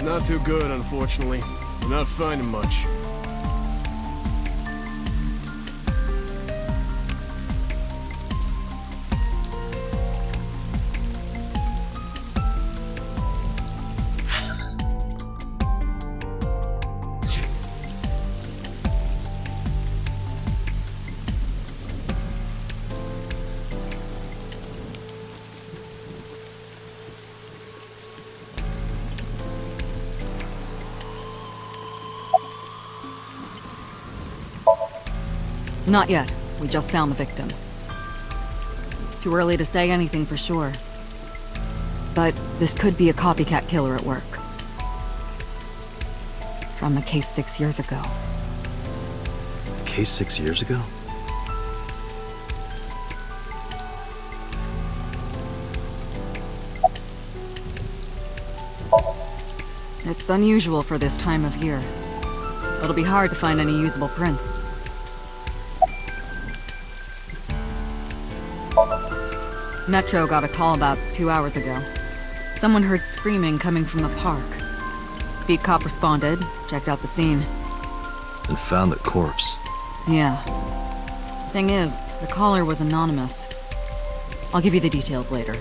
Not too good, unfortunately. We're not finding much. Not yet. We just found the victim. Too early to say anything for sure. But this could be a copycat killer at work. From the case 6 years ago. Case 6 years ago? It's unusual for this time of year. It'll be hard to find any usable prints. Metro got a call about 2 hours ago. Someone heard screaming coming from the park. Beat cop responded, checked out the scene. And found the corpse. Yeah. Thing is, the caller was anonymous. I'll give you the details later.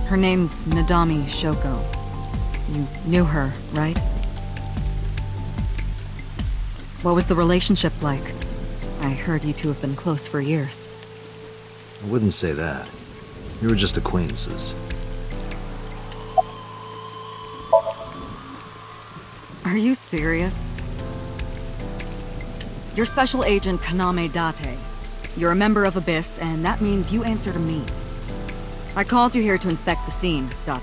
Her name's Nadami Shoko. You knew her, right? What was the relationship like? I heard you two have been close for years. I wouldn't say that. We were just acquaintances. Are you serious? You're Special Agent Kaname Date. You're a member of Abyss, and that means you answer to me. I called you here to inspect the scene, Date.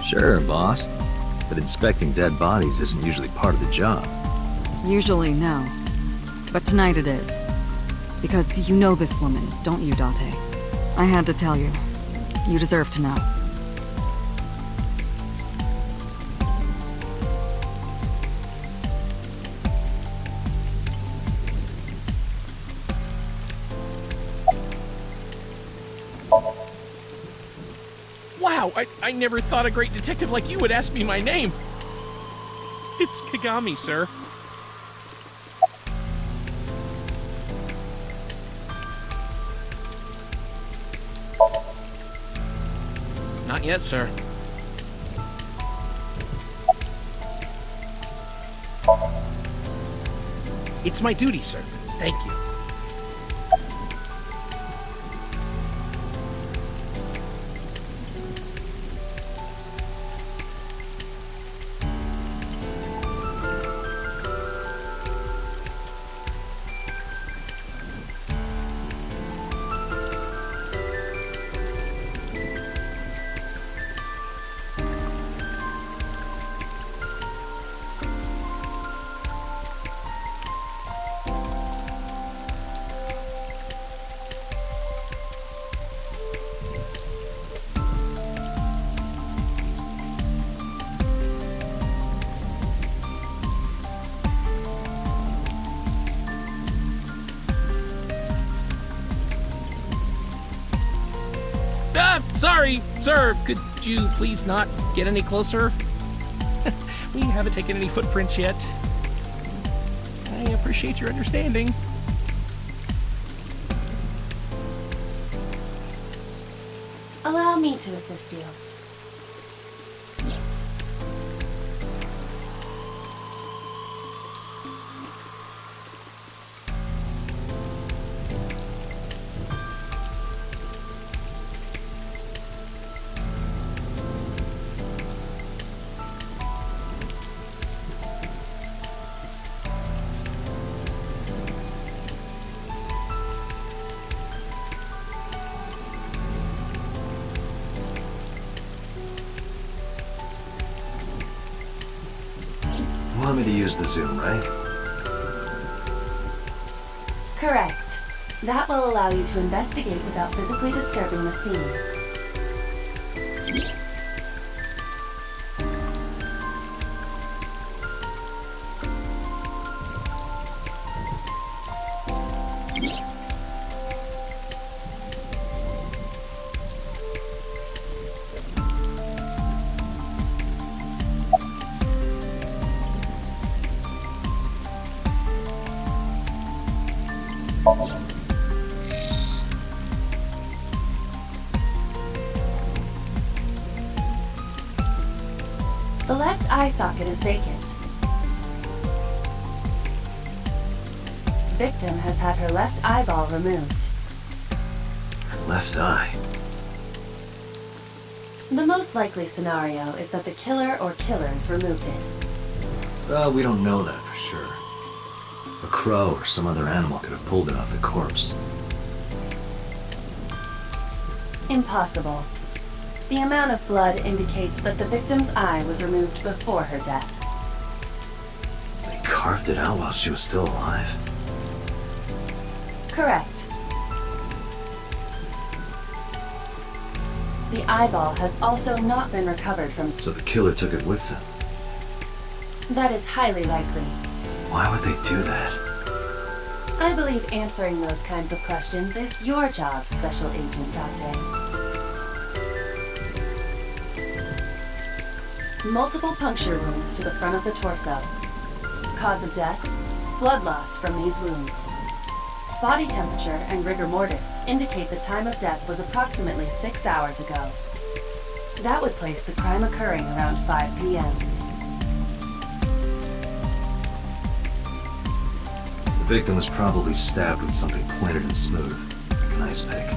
Sure, boss. But inspecting dead bodies isn't usually part of the job. Usually, no. But tonight it is. Because you know this woman, don't you, Date? I had to tell you. You deserve to know. Wow, I never thought a great detective like you would ask me my name. It's Kagami, sir. Not yet, sir. It's my duty, sir. Thank you. Sorry, sir. Could you please not get any closer? We haven't taken any footprints yet. I appreciate your understanding. Allow me to assist you. want me to use the zoom, right? Correct. That will allow you to investigate without physically disturbing the scene. The left eye socket is vacant. Victim has had her left eyeball removed. Her left eye. The most likely scenario is that the killer or killers removed it. Well, we don't know that for sure. A crow or some other animal could have pulled it off the corpse. Impossible. The amount of blood indicates that the victim's eye was removed before her death. They carved it out while she was still alive. Correct. The eyeball has also not been recovered from... So the killer took it with them. That is highly likely. Why would they do that? I believe answering those kinds of questions is your job, Special Agent Date. Multiple puncture wounds to the front of the torso. Cause of death, blood loss from these wounds. Body temperature and rigor mortis indicate the time of death was approximately 6 hours ago. That would place the crime occurring around 5 p.m. The victim was probably stabbed with something pointed and smooth, like an ice pick.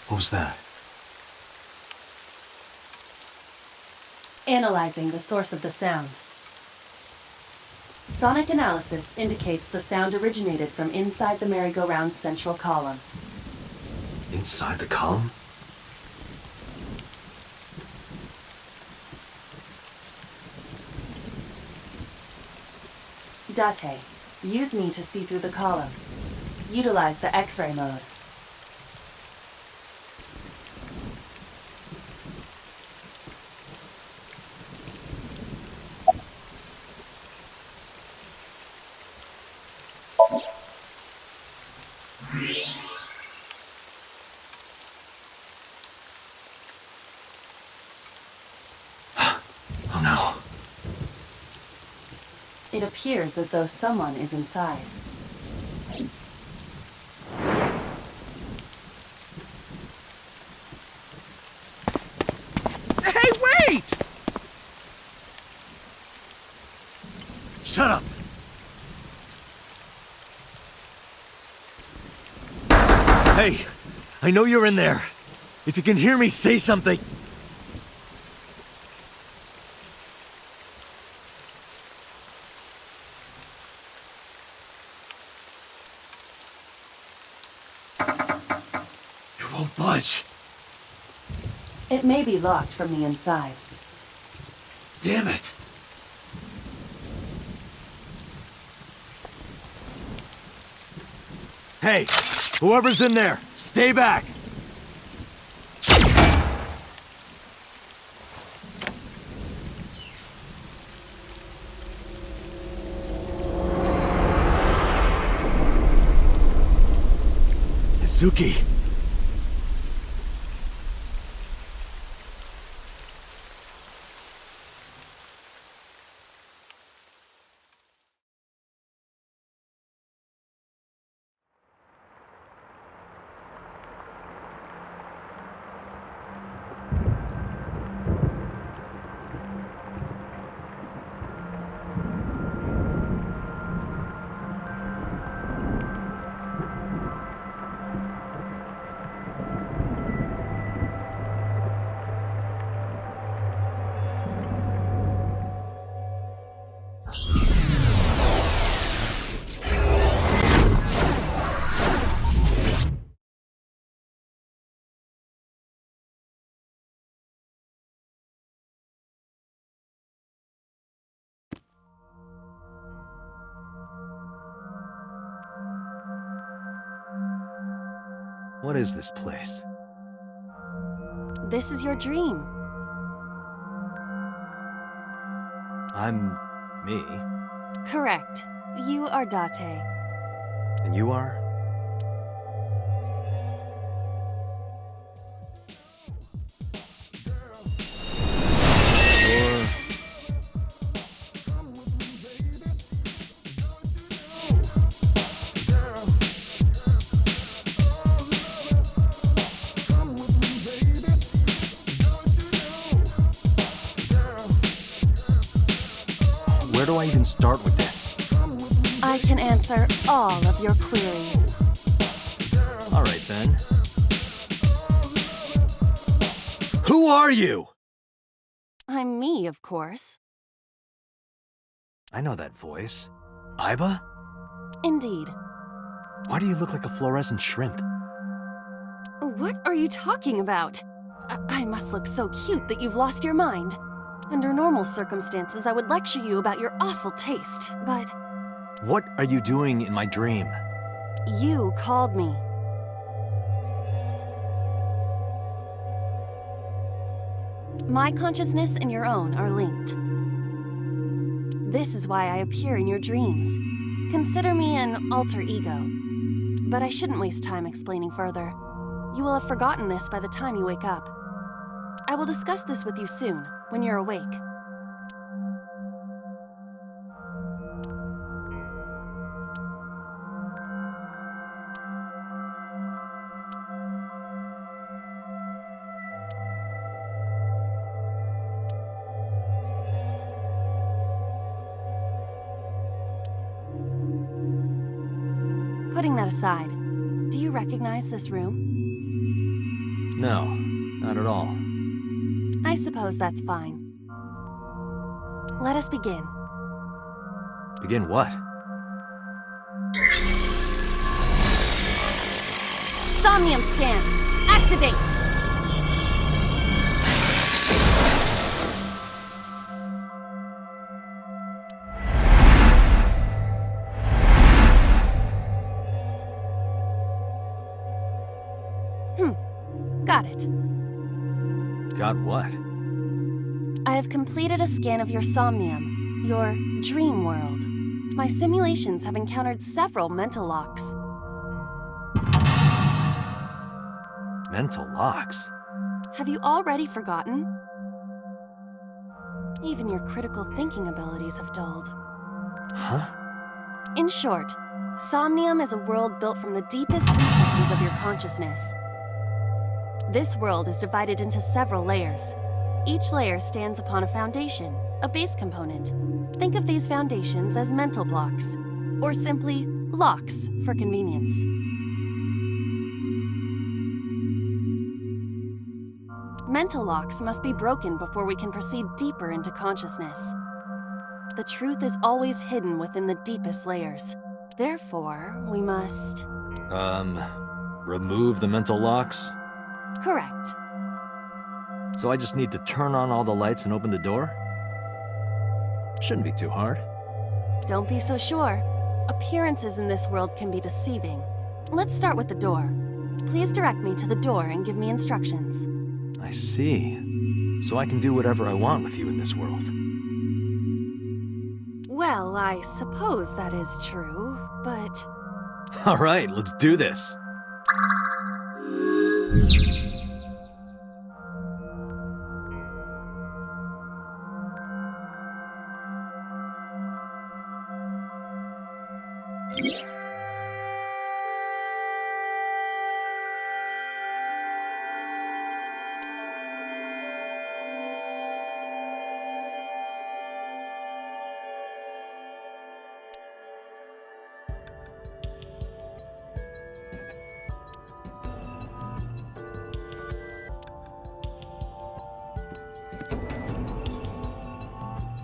What was that? Analyzing the source of the sound. Sonic analysis indicates the sound originated from inside the merry-go-round's central column. Inside the column? Date, use me to see through the column. Utilize the X-ray mode. Oh no. It appears as though someone is inside. Hey, wait! Shut up! Hey, I know you're in there. If you can hear me, say something. It won't budge. It may be locked from the inside. Damn it. Hey, whoever's in there, stay back. Izuki. What is this place? This is your dream. I'm me. Correct. You are Date. And you are? Where do I even start with this? I can answer all of your queries. All right, then. Who are you? I'm me, of course. I know that voice. Iba? Indeed. Why do you look like a fluorescent shrimp? What are you talking about? I must look so cute that you've lost your mind. Under normal circumstances, I would lecture you about your awful taste, but What are you doing in my dream? you called me. My consciousness and your own are linked. This is why I appear in your dreams. Consider me an alter ego. But I shouldn't waste time explaining further. You will have forgotten this by the time you wake up. I will discuss this with you soon, when you're awake. Putting that aside, do you recognize this room? No, not at all. I suppose that's fine. Let us begin. Begin what? Somnium scan! Activate! Got it. Got what? I have completed a scan of your somnium, your dream world. My simulations have encountered several mental locks. Mental locks? Have you already forgotten? Even your critical thinking abilities have dulled. Huh? In short, Somnium is a world built from the deepest recesses of your consciousness. This world is divided into several layers. Each layer stands upon a foundation, a base component. Think of these foundations as mental blocks, or simply locks for convenience. Mental locks must be broken before we can proceed deeper into consciousness. The truth is always hidden within the deepest layers. Therefore, we must... Remove the mental locks? Correct. So I just need to turn on all the lights and open the door? Shouldn't be too hard. Don't be so sure. Appearances in this world can be deceiving. Let's start with the door. Please direct me to the door and give me instructions. I see. So I can do whatever I want with you in this world. Well, I suppose that is true, but... All right, let's do this.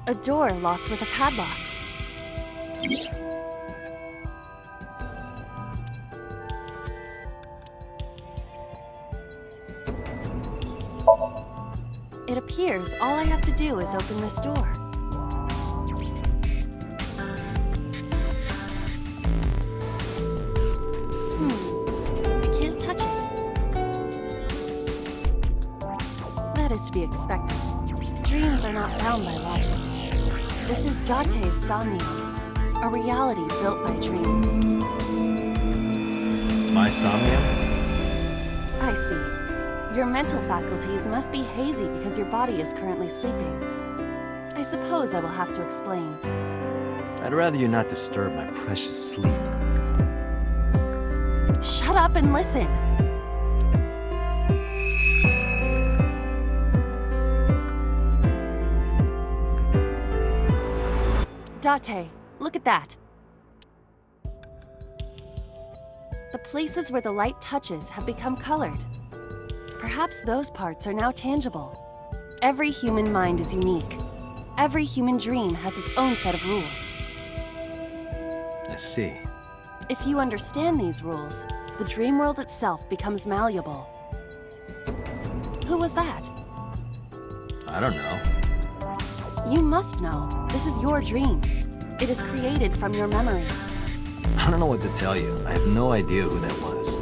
A door locked with a padlock. It appears all I have to do is open this door. I can't touch it. to be expected. Dreams are not bound by logic. This is Date's Somnium, a reality built by dreams. My Somnium? I see. Your mental faculties must be hazy because your body is currently sleeping. I suppose I will have to explain. I'd rather you not disturb my precious sleep. Shut up and listen. Date, look at that. The places where the light touches have become colored. Perhaps those parts are now tangible. Every human mind is unique. Every human dream has its own set of rules. I see. If you understand these rules, the dream world itself becomes malleable. Who was that? I don't know. You must know. This is your dream. It is created from your memories. I don't know what to tell you. I have no idea who that was.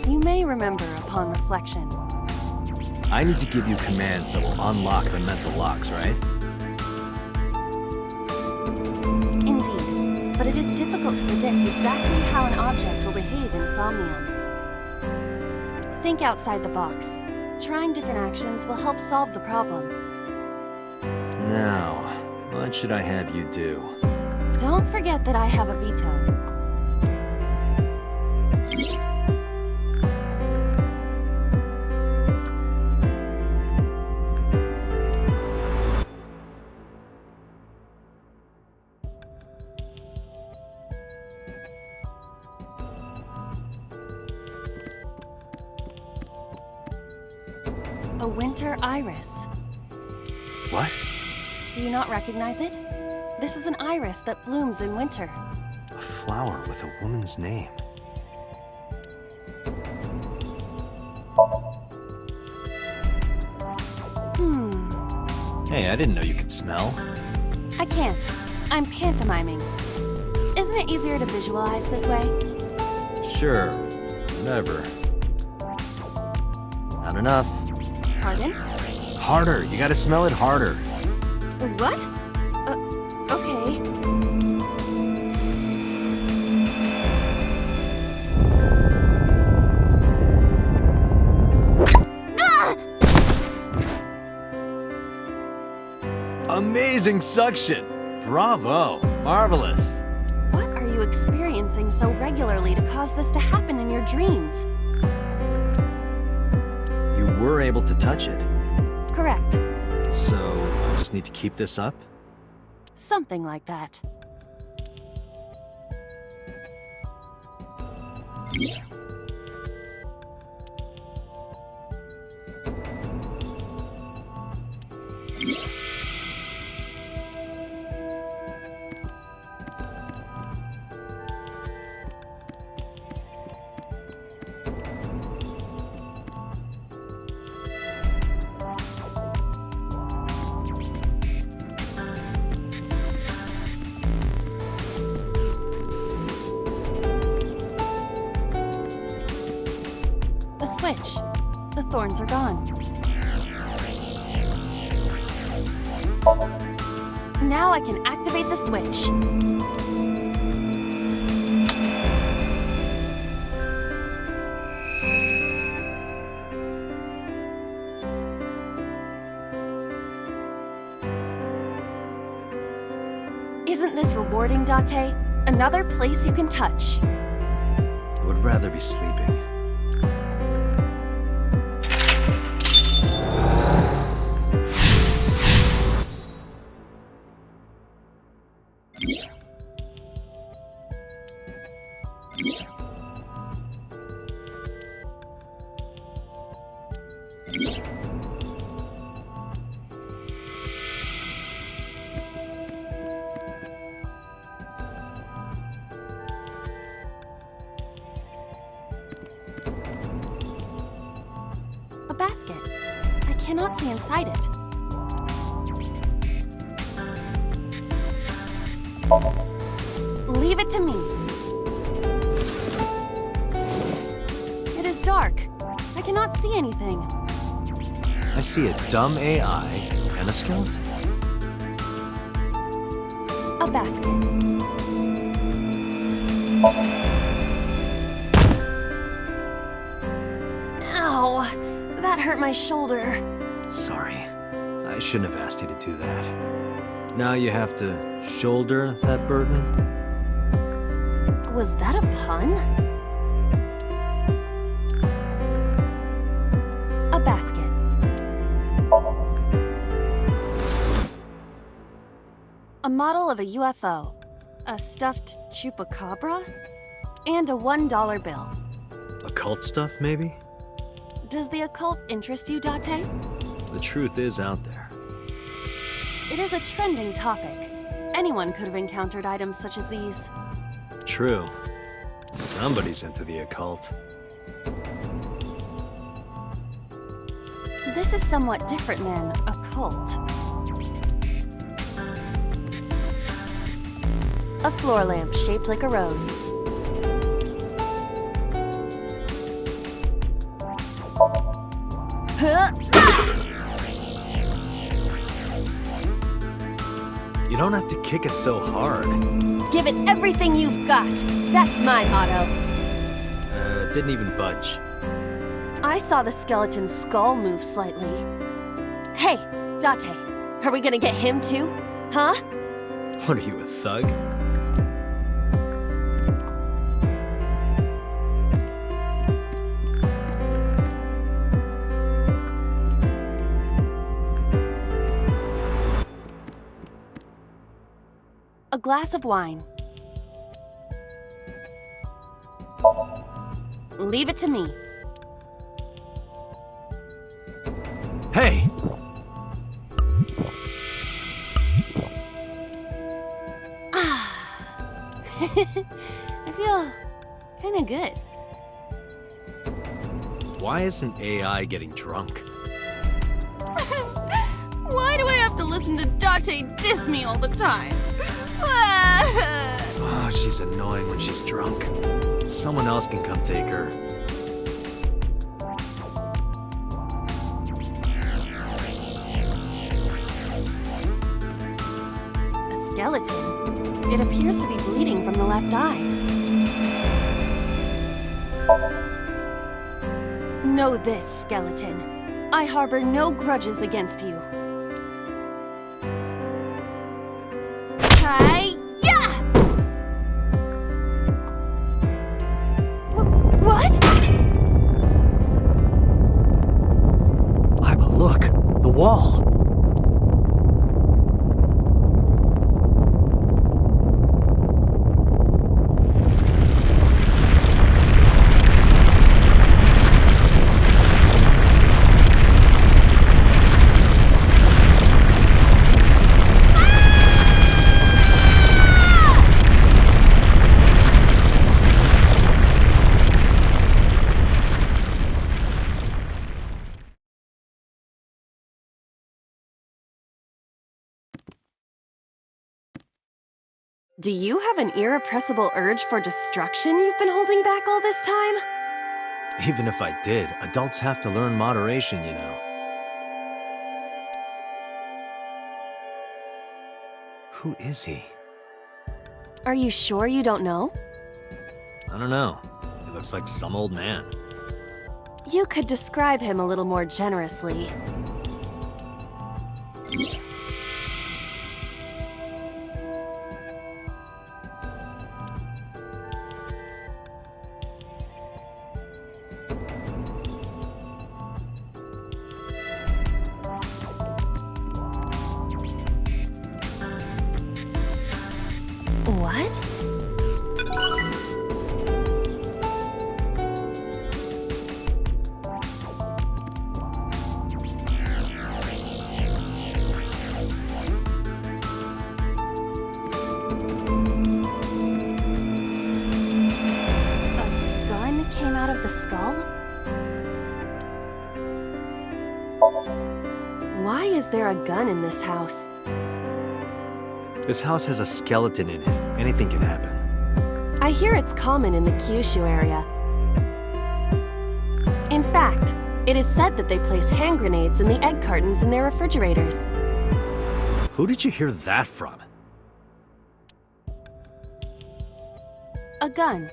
You may remember upon reflection. I need to give you commands that will unlock the mental locks, right? Indeed, but it is difficult to predict exactly how an object will behave in Somnium. Think outside the box. Trying different actions will help solve the problem. Now, what should I have you do? Don't forget that I have a veto. A winter iris. What? Do you not recognize it? This is an iris that blooms in winter. A flower with a woman's name. Hey, I didn't know you could smell. I can't. I'm pantomiming. Isn't it easier to visualize this way? Sure, whatever. Not enough. Pardon? Harder, you gotta smell it harder. What? Okay. Amazing suction! Bravo! Marvelous! What are you experiencing so regularly to cause this to happen in your dreams? You were able to touch it. Correct. So, I just need to keep this up? Something like that. The switch. The thorns are gone. Now I can activate the switch. Isn't this rewarding, Date? Another place you can touch. I would rather be sleeping. A basket. I cannot see inside it. Leave it to me. It is dark. I cannot see anything. I see a dumb AI and a skeleton. A basket. Ow! That hurt my shoulder. Sorry. I shouldn't have asked you to do that. Now you have to shoulder that burden? Was that a pun? A basket. A model of a UFO, a stuffed chupacabra, and a $1 bill. Occult stuff, maybe? Does the occult interest you, Date? The truth is out there. It is a trending topic. Anyone could have encountered items such as these. True. Somebody's into the occult. This is somewhat different than a cult. A floor lamp shaped like a rose. Huh? You don't have to kick it so hard. Give it everything you've got. That's my motto. Didn't even budge. I saw the skeleton's skull move slightly. Hey, Date, are we gonna get him too? Huh? What are you, a thug? A glass of wine. Leave it to me. Hey! I feel kinda good. Why isn't AI getting drunk? Why do I have to listen to Date diss me all the time? Oh, she's annoying when she's drunk. Someone else can come take her. A skeleton. It appears to be bleeding from the left eye. Know this, skeleton. I harbor no grudges against you. Hi-ya! What? Iba, look! The wall! Do you have an irrepressible urge for destruction you've been holding back all this time? Even if I did, adults have to learn moderation, you know. Who is he? Are you sure you don't know? I don't know. He looks like some old man. You could describe him a little more generously. What? A gun came out of the skull? Why is there a gun in this house? This house has a skeleton in it. Anything can happen. I hear it's common in the Kyushu area. In fact. It is said that they place hand grenades in the egg cartons in their refrigerators. Who did you hear that from? A gun.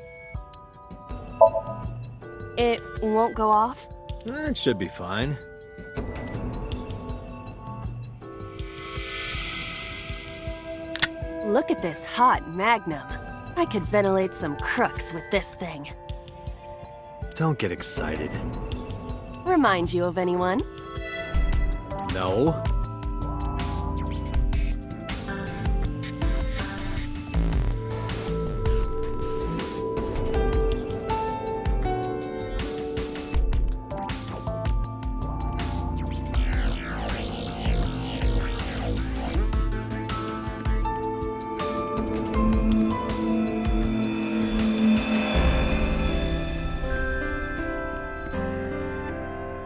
It won't go off? It should be fine. Look at this hot magnum. I could ventilate some crooks with this thing. Don't get excited. Remind you of anyone? No.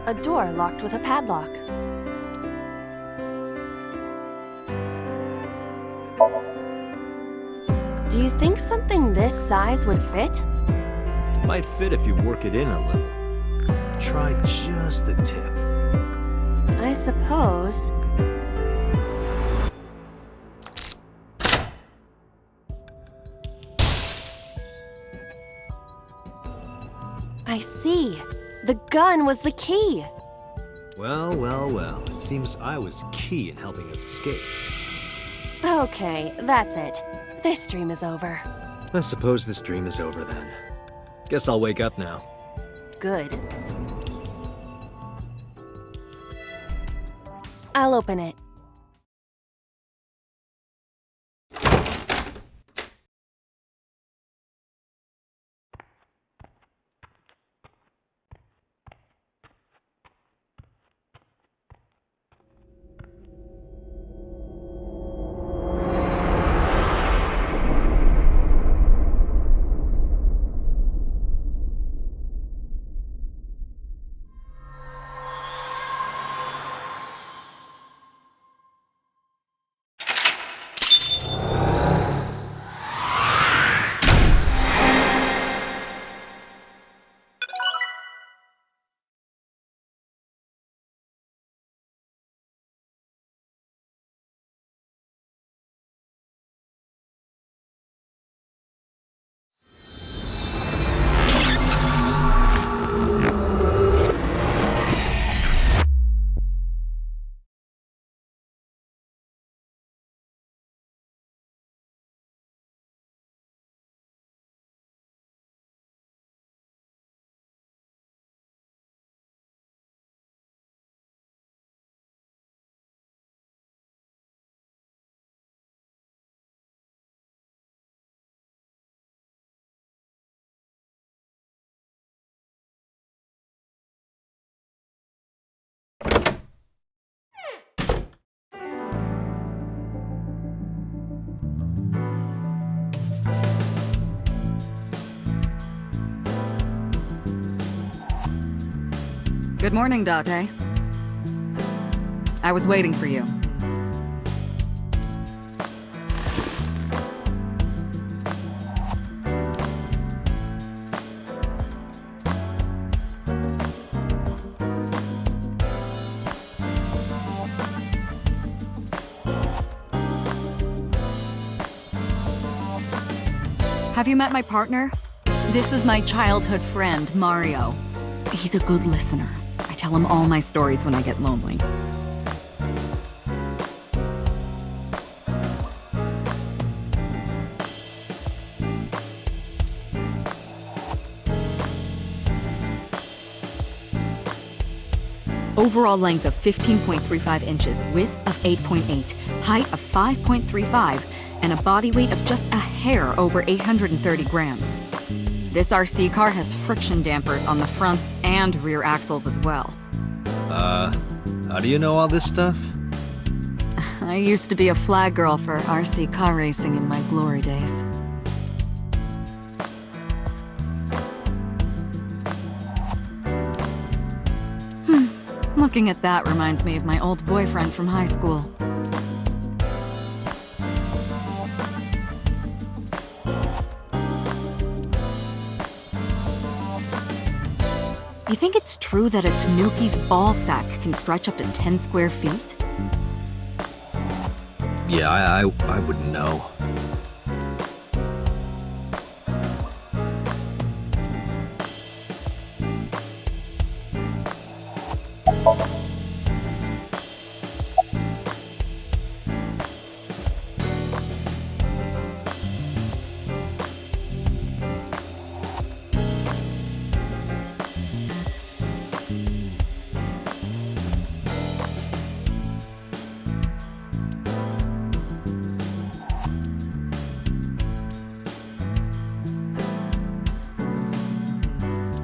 A door locked with a padlock. Do you think something this size would fit? Might fit if you work it in a little. Try just the tip. I suppose. I see. The gun was the key. Well, well, well. It seems I was key in helping us escape. Okay, that's it. This dream is over. I suppose this dream is over then. Guess I'll wake up now. Good. I'll open it. Good morning, Date. I was waiting for you. Have you met my partner? This is my childhood friend, Mario. He's a good listener. I tell him all my stories when I get lonely. Overall length of 15.35 inches, width of 8.8, height of 5.35, and a body weight of just a hair over 830 grams. This RC car has friction dampers on the front and rear axles as well. How do you know all this stuff? I used to be a flag girl for RC car racing in my glory days. Looking at that reminds me of my old boyfriend from high school. You think it's true that a tanuki's ball sack can stretch up to 10 square feet? Yeah, I wouldn't know.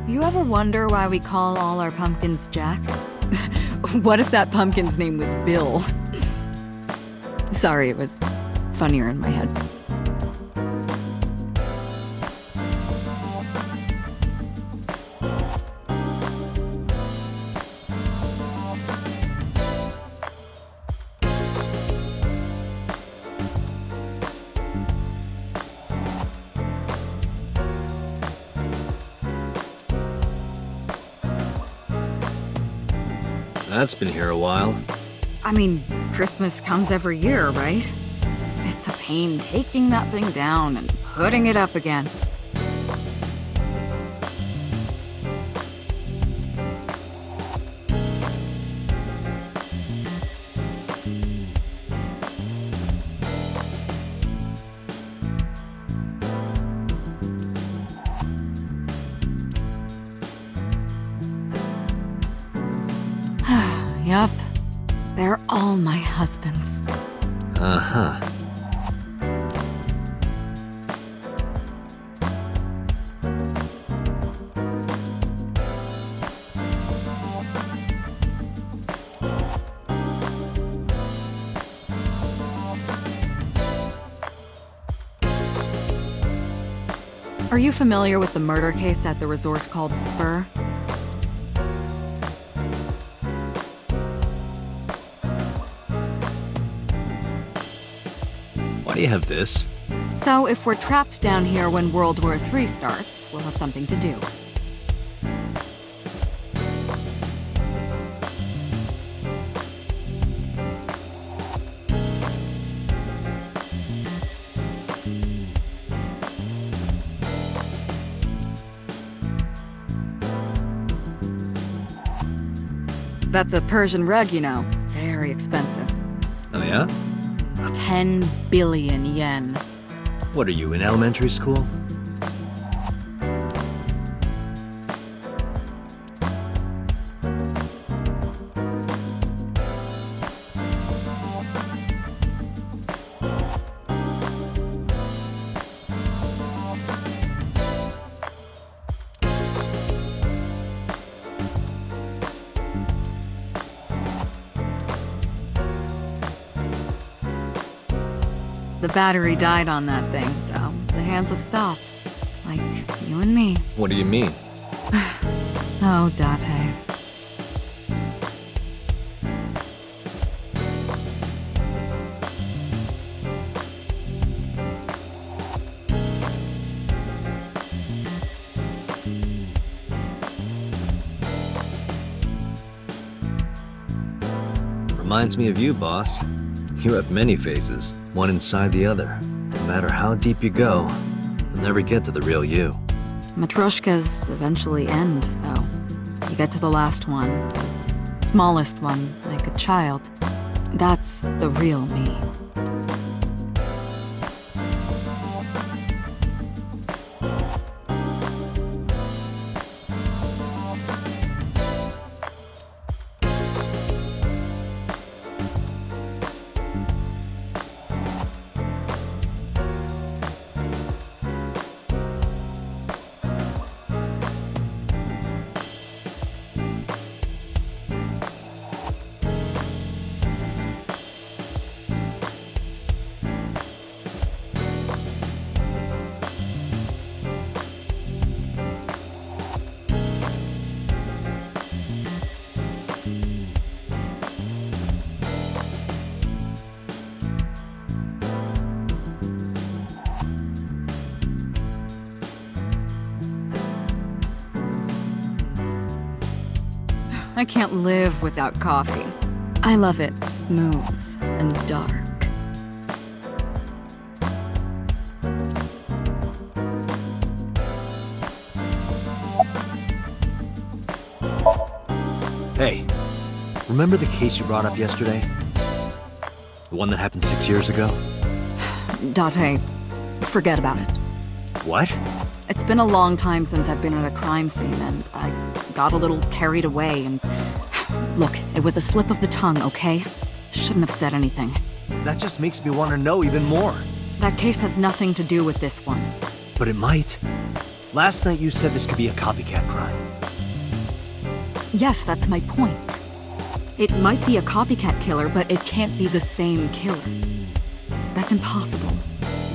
You ever wonder why we call all our pumpkins Jack? What if that pumpkin's name was Bill? Sorry, it was funnier in my head. That's been here a while. I mean, Christmas comes every year, right? It's a pain taking that thing down and putting it up again. Yup. They're all my husbands. Uh-huh. Are you familiar with the murder case at the resort called Spur? Why do you have this? So if we're trapped down here when World War III starts, we'll have something to do. That's a Persian rug, you know. Very expensive. Oh yeah? 10 billion yen. What are you, in elementary school? The battery died on that thing, so the hands have stopped. Like you and me. What do you mean? Oh, Date. Reminds me of you, boss. You have many faces, one inside the other. No matter how deep you go, you'll never get to the real you. Matryoshkas eventually end, though. You get to the last one. Smallest one, like a child. That's the real me. I can't live without coffee. I love it smooth and dark. Hey, remember the case you brought up yesterday? The one that happened 6 years ago? Date, forget about it. What? It's been a long time since I've been at a crime scene, and I got a little carried away, and... Look, it was a slip of the tongue, okay? Shouldn't have said anything. That just makes me want to know even more. That case has nothing to do with this one. But it might. Last night you said this could be a copycat crime. Yes, that's my point. It might be a copycat killer, but it can't be the same killer. That's impossible.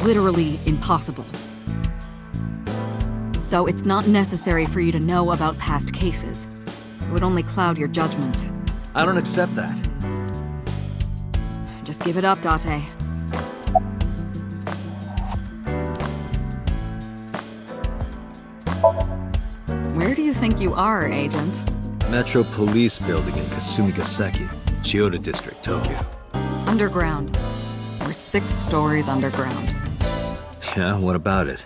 Literally impossible. So it's not necessary for you to know about past cases. It would only cloud your judgment. I don't accept that. Just give it up, Date. Where do you think you are, Agent? Metro Police Building in Kasumigaseki, Chiyoda District, Tokyo. Underground. We're 6 stories underground. Yeah, what about it?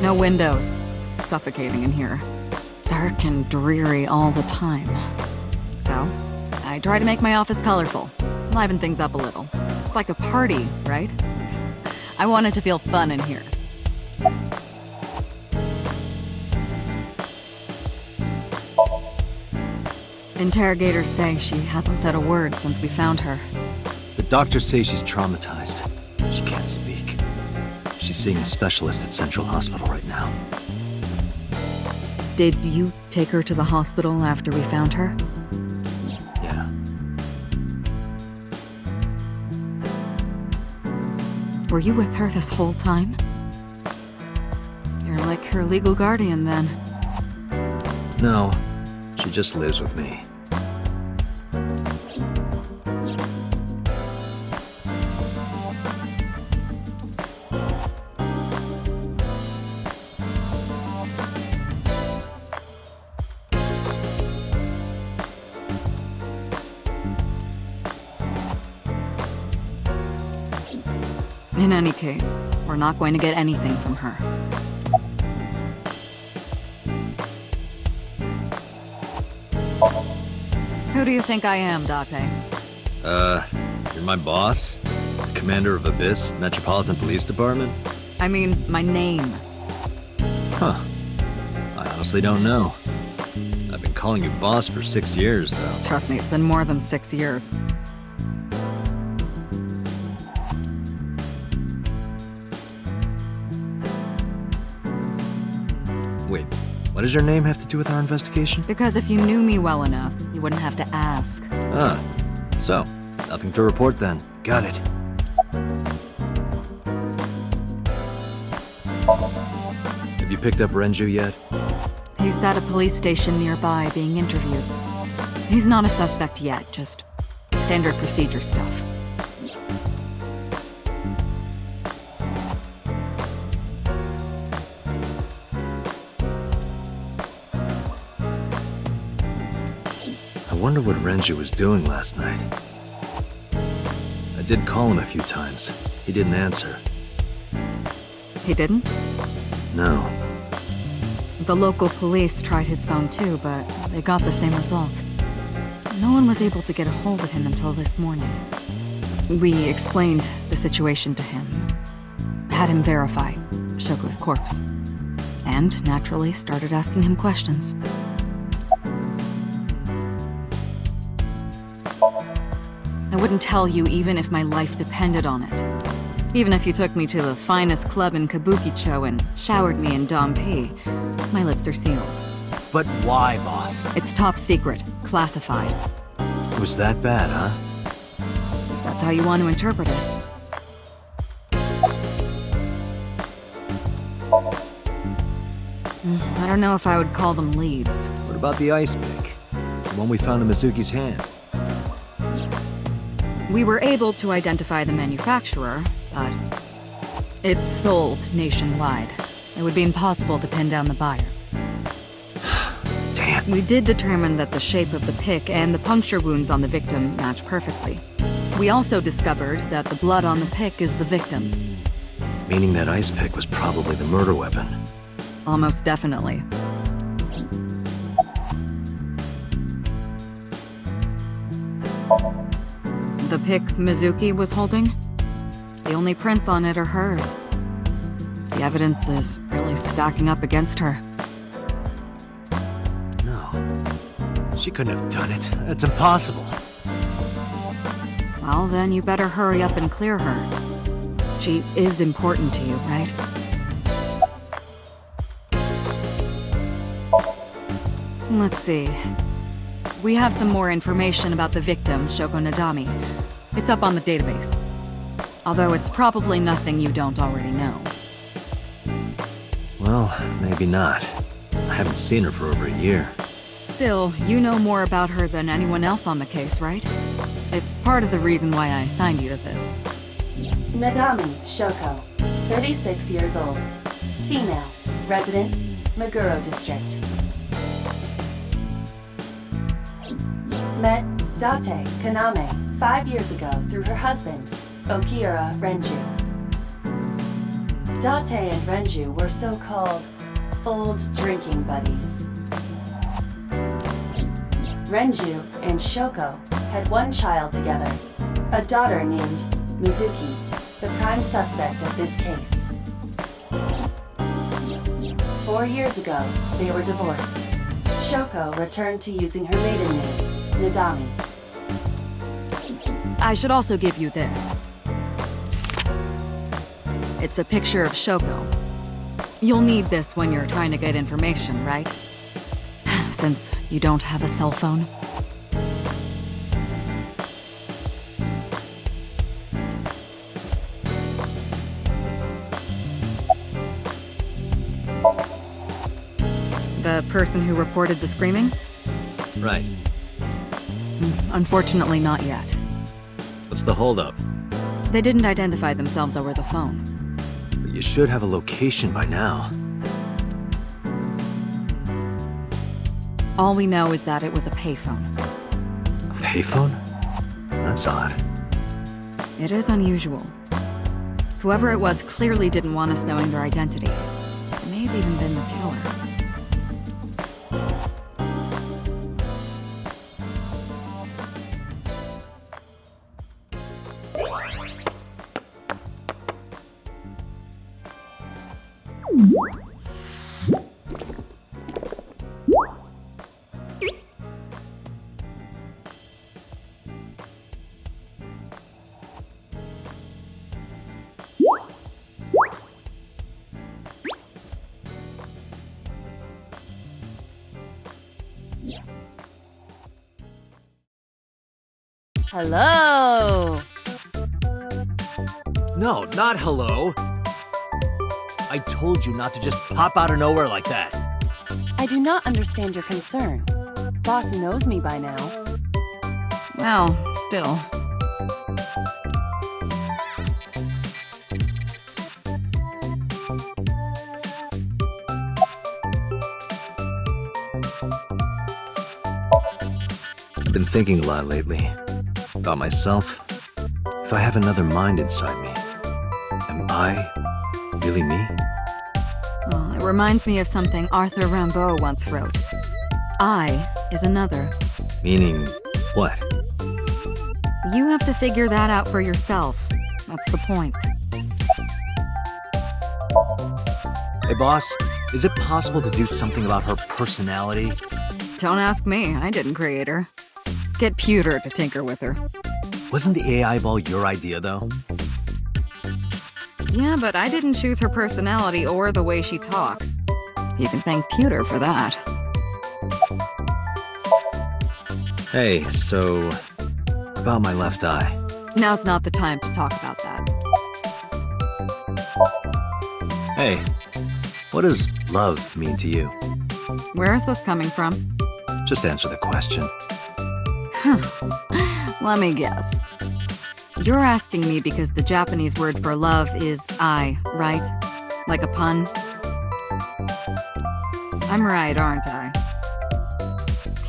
No windows. It's suffocating in here. Dark and dreary all the time. So, I try to make my office colorful. Liven things up a little. It's like a party, right? I want it to feel fun in here. Interrogators say she hasn't said a word since we found her. The doctors say she's traumatized. She can't speak. She's seeing a specialist at Central Hospital right now. Did you take her to the hospital after we found her? Yeah. Were you with her this whole time? You're like her legal guardian, then. No, she just lives with me. In any case, we're not going to get anything from her. Who do you think I am, Date? You're my boss? Commander of Abyss Metropolitan Police Department? I mean, my name. Huh. I honestly don't know. I've been calling you boss for 6 years, though. Trust me, it's been more than 6 years. Wait, what does your name have to do with our investigation? Because if you knew me well enough, you wouldn't have to ask. Ah, so, nothing to report then. Got it. Have you picked up Renju yet? He's at a police station nearby being interviewed. He's not a suspect yet, just standard procedure stuff. I wonder what Renju was doing last night. I did call him a few times. He didn't answer. He didn't? No. The local police tried his phone too, but they got the same result. No one was able to get a hold of him until this morning. We explained the situation to him, had him verify Shoko's corpse, and naturally started asking him questions. I wouldn't tell you even if my life depended on it. Even if you took me to the finest club in Kabukicho and showered me in Dompi, my lips are sealed. But why, boss? It's top secret, classified. It was that bad, huh? If that's how you want to interpret it. I don't know if I would call them leads. What about the ice pick? The one we found in Mizuki's hand? We were able to identify the manufacturer, but it's sold nationwide. It would be impossible to pin down the buyer. Damn. Man. We did determine that the shape of the pick and the puncture wounds on the victim match perfectly. We also discovered that the blood on the pick is the victim's. Meaning that ice pick was probably the murder weapon. Almost definitely. The pick Mizuki was holding? The only prints on it are hers. The evidence is really stacking up against her. No. She couldn't have done it. That's impossible. Well, then you better hurry up and clear her. She is important to you, right? Let's see. We have some more information about the victim, Shoko Nadami. It's up on the database. Although it's probably nothing you don't already know. Well, maybe not. I haven't seen her for over a year. Still, you know more about her than anyone else on the case, right? It's part of the reason why I assigned you to this. Nadami Shoko, 36 years old. Female. Residence, Meguro District. Met Date Kaname 5 years ago through her husband, Okira Renju. Date and Renju were so-called old drinking buddies. Renju and Shoko had one child together, a daughter named Mizuki, the prime suspect of this case. 4 years ago, they were divorced. Shoko returned to using her maiden name, Nadami. I should also give you this. It's a picture of Shoko. You'll need this when you're trying to get information, right? Since you don't have a cell phone. The person who reported the screaming? Right. Unfortunately, not yet. What's the holdup? They didn't identify themselves over the phone. But you should have a location by now. All we know is that it was a payphone. A payphone? That's odd. It is unusual. Whoever it was clearly didn't want us knowing their identity. It may have even been the killer. Hello! No, not hello. I told you not to just pop out of nowhere like that. I do not understand your concern. Boss knows me by now. Well, still. I've been thinking a lot lately. About myself. If I have another mind inside me, am I really me? Well, it reminds me of something Arthur Rimbaud once wrote. I is another. Meaning what? You have to figure that out for yourself. That's the point. Hey boss, is it possible to do something about her personality? Don't ask me, I didn't create her. Get Pewter to tinker with her. Wasn't the AI ball your idea though? Yeah, but I didn't choose her personality or the way she talks. You can thank Pewter for that. Hey, so about my left eye. Now's not the time to talk about that. Hey, what does love mean to you? Where is this coming from? Just answer the question. Let me guess. You're asking me because the Japanese word for love is ai, right? Like a pun? I'm right, aren't I?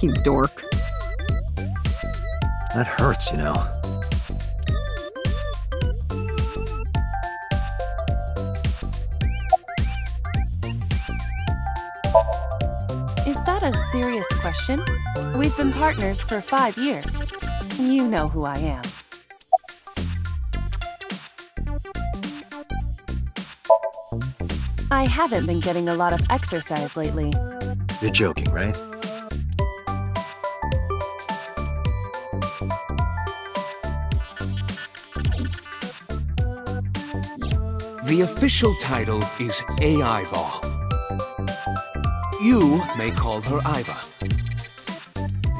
You dork. That hurts, you know. Is that a serious question? We've been partners for 5 years. You know who I am. I haven't been getting a lot of exercise lately. You're joking, right? The official title is AI Ball. You may call her Iva.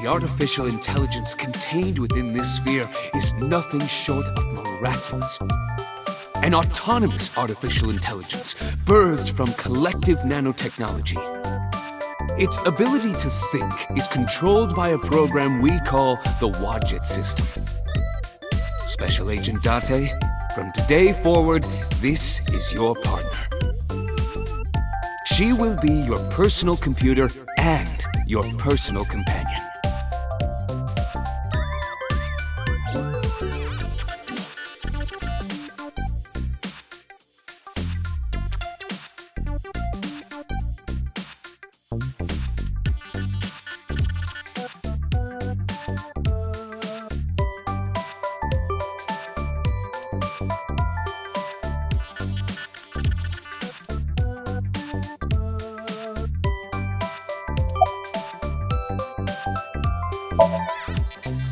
The artificial intelligence contained within this sphere is nothing short of miraculous. An autonomous artificial intelligence birthed from collective nanotechnology. Its ability to think is controlled by a program we call the Wadjet system. Special Agent Date, from today forward, this is your partner. She will be your personal computer and your personal companion.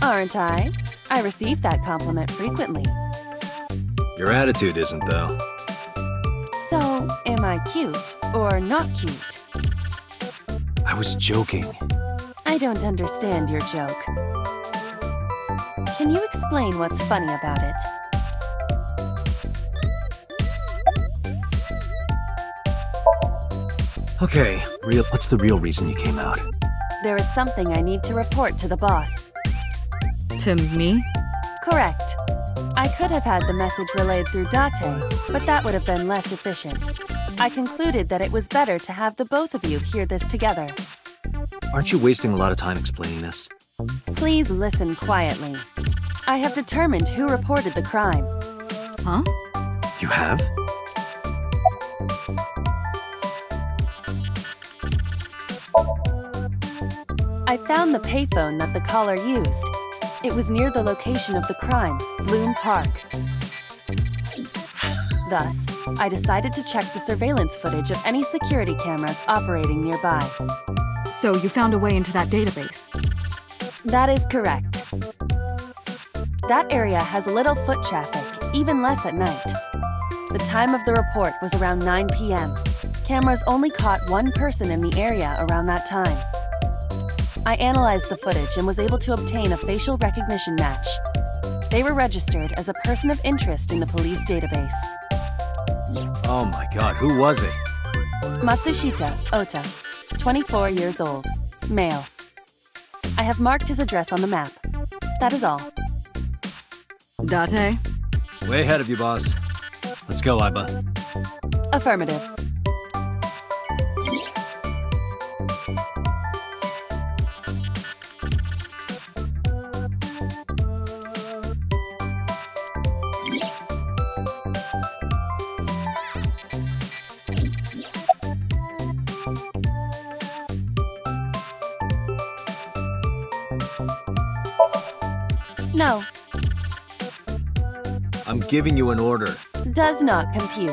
Aren't I? I receive that compliment frequently. Your attitude isn't, though. So, am I cute or not cute? I was joking. I don't understand your joke. Can you explain what's funny about it? Okay, what's the real reason you came out? There is something I need to report to the boss. To me? Correct. I could have had the message relayed through Date, but that would have been less efficient. I concluded that it was better to have the both of you hear this together. Aren't you wasting a lot of time explaining this? Please listen quietly. I have determined who reported the crime. Huh? You have? I found the payphone that the caller used. It was near the location of the crime, Bloom Park. Thus, I decided to check the surveillance footage of any security cameras operating nearby. So you found a way into that database? That is correct. That area has little foot traffic, even less at night. The time of the report was around 9 p.m. Cameras only caught one person in the area around that time. I analyzed the footage and was able to obtain a facial recognition match. They were registered as a person of interest in the police database. Oh my god, who was it? Matsushita Ota, 24 years old, male. I have marked his address on the map. That is all. Date? Way ahead of you, boss. Let's go, Iba. Affirmative. No, I'm giving you an order. does not compute.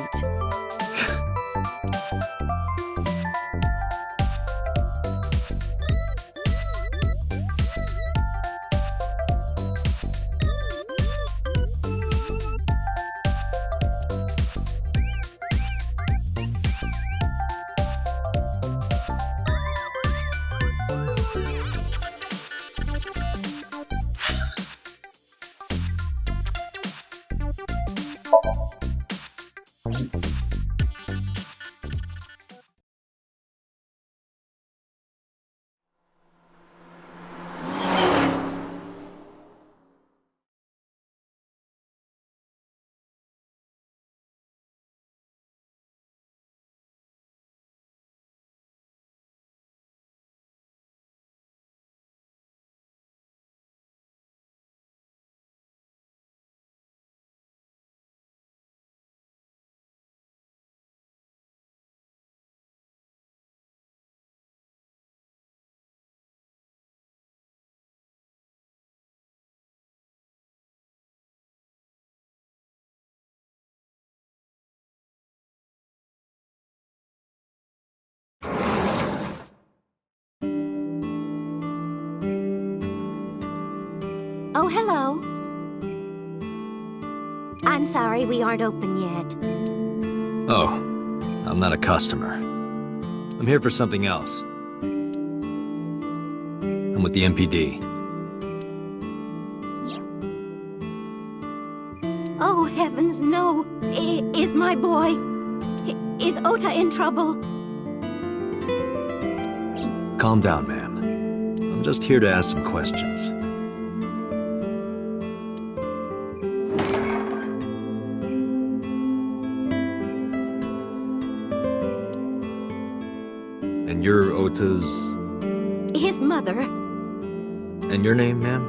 Oh, hello. I'm sorry we aren't open yet. Oh, I'm not a customer. I'm here for something else. I'm with the MPD. Oh, heavens, no. Is my boy... Is Ota in trouble? Calm down, ma'am. I'm just here to ask some questions. And you're Ota's... His mother, And your name, ma'am?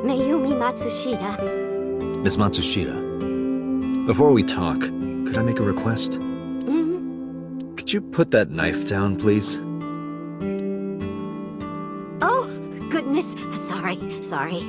Mayumi Matsushita. Miss Matsushita. Before we talk, could I make a request? Could you put that knife down, please? Oh, goodness. Sorry.